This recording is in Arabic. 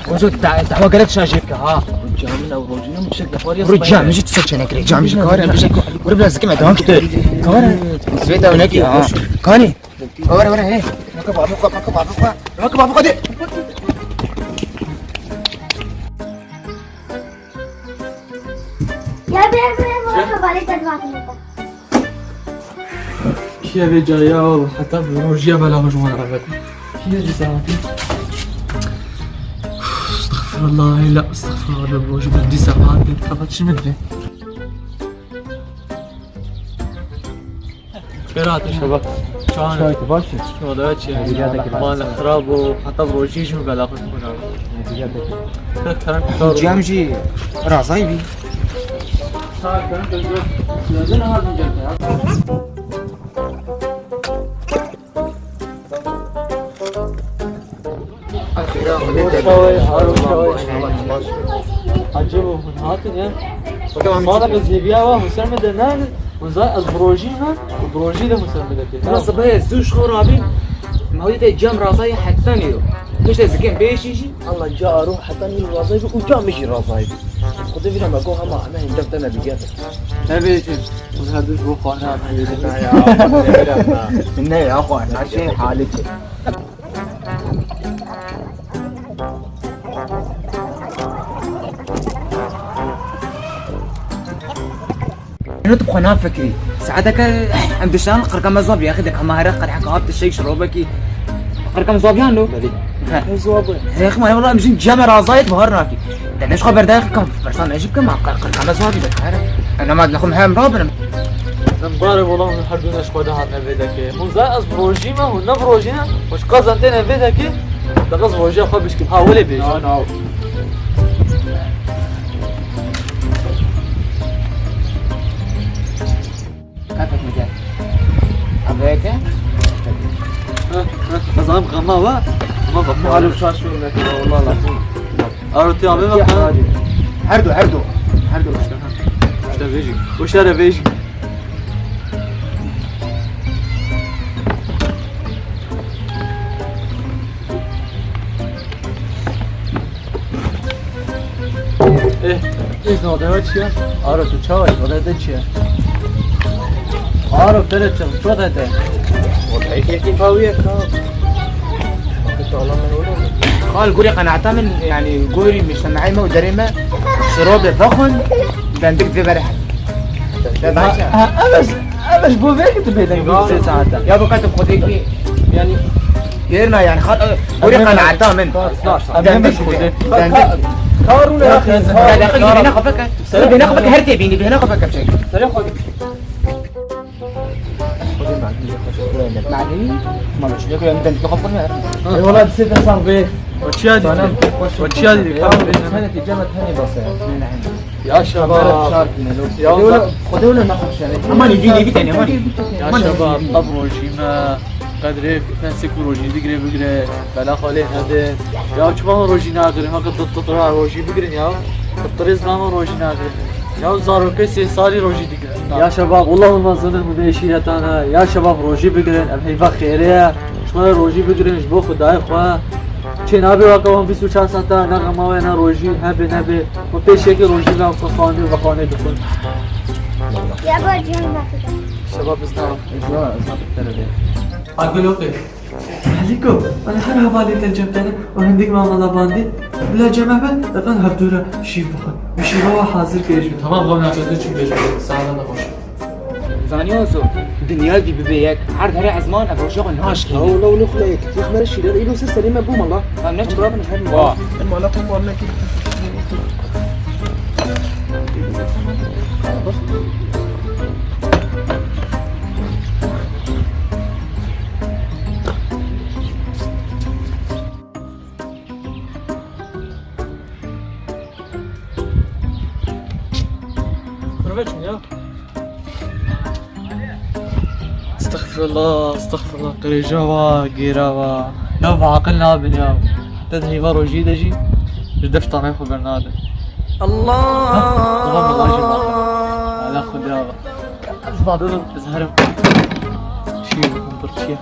وزود دعوة قالت شاجيك ها رجع مش تسجنك رجع مش كاري مش وربنا زكي دوام كتير كاري زيدا ونكي ها كاني ورا هي ركب دي يا بيه ركب عليك تدفع كيا بجايا وحتى بروجيا بلا مجموعة عبد كيا جزاتي استغفر الله لا استغفر الله بروجي بدي ساعات فقط شو مدري خيرات يا شباب شلونك باشا شو وضعك مال خراب وحتى بروجي شو بلا مجموعة جامجي رازايبي عجبه من هاتن يا ما لك زيبيا ومسلمة دنان وزاي أزبروجينا وبروجي ده مسلمة ده أنا صبايا زوج خرابي ما هو يدي جام رازاي حتى نيو ليش تزكين بيش يجي الله جاء أروح حتى نيو رازاي وجام مشي رازاي خذ فينا ما قوها ما أنا هندفت أنا بجد نبيتين وهذا شو خانة إنه يا أخوان عشان حالتي أنا تبغى نام فكري ساعتك عم بشان قرقم زوب ياخذك ما هرق قد حكاوات الشيء شروبك قرقم زوبيان له زوب يا اخي ما والله مشين جمر رازايت بهرناكي ليش خبر داخل كم فرصان اجيب كم قرقم زوبي بك انا ما ناخذ محام رابنا نبارك والله من حدنا ايش قدها نبيدك مو زي أزبروجي ما هو نبروجينا وش قازنتين نبيدك ده أزبروجي خو بيشكي حاولي بيجي أنا كيفك مجال أبيك نظام غماوة ما عارف شو لك والله العظيم أردت يا عمي هردو وش بيجي وش أنا بيجي إيه نودهات شيء عارف تشاوي نودهات شيء عارف تلتشم شو ده والله كيف هاوية قال قولي قناعتها من يعني قولي مش سمعيمة ودريمة شروب فخن بندك في برح أبش بو فيك تبيدك ساعتها يا ابو كاتب خديك يعني غيرنا يعني قولي قناعتها من بندك كارونا يا اخي هنا خفك هنا خفك هرتي بيني هنا خفك بشيء معدني ما مش لك انت تخبرني اي والله نسيت صار بيه وتشادي هذه تجمد هني بس يا شباب يا خذوا لنا ناخذ شيء اما نجي ثاني يا شباب ابروجي ما قدري نسيك روجي بقري بلا خالي هذا يا شباب روجي ناقري ما قد تطلع روجي بقري يا الطريق ما روجي ناقري يا زارو كسي صاري روجي دقيقة يا شباب والله ما ظن مديشية أنا يا شباب روجي بقرين أبهيفا خيرية شما روجي بقرين جبو خداي خوا چه نبی واقعا 24 ساعت نغمه و نه روجی نبی و پیشه که روجی رو خانه و خانه بکن يا باجي هنا شباب ازدار اقول اوكي عليكم انا حر حوالي ترجمتني وهنديك ما مالا باندي بلا جماعه لكن هبدوره شي بخن بشي هو حاضر كيش تمام قلنا تدري شو بيجي ساعه نخوش زانيوزو دنيا دي ببيك عرض هري عزمان ابو شغل ناشكي لو نخليك تخمر الشيء ده له سلسله ما بوم الله ما نجي ربنا فهم واه المعلقه والله كده استغفر الله قريجوا قيراوا يا بعقلنا بنيا تدهي مرو جيدجي جدفت طعمي خو برنادة الله الله جماعة على خدابة أصبح دول بزهرم چیه بکن برچیه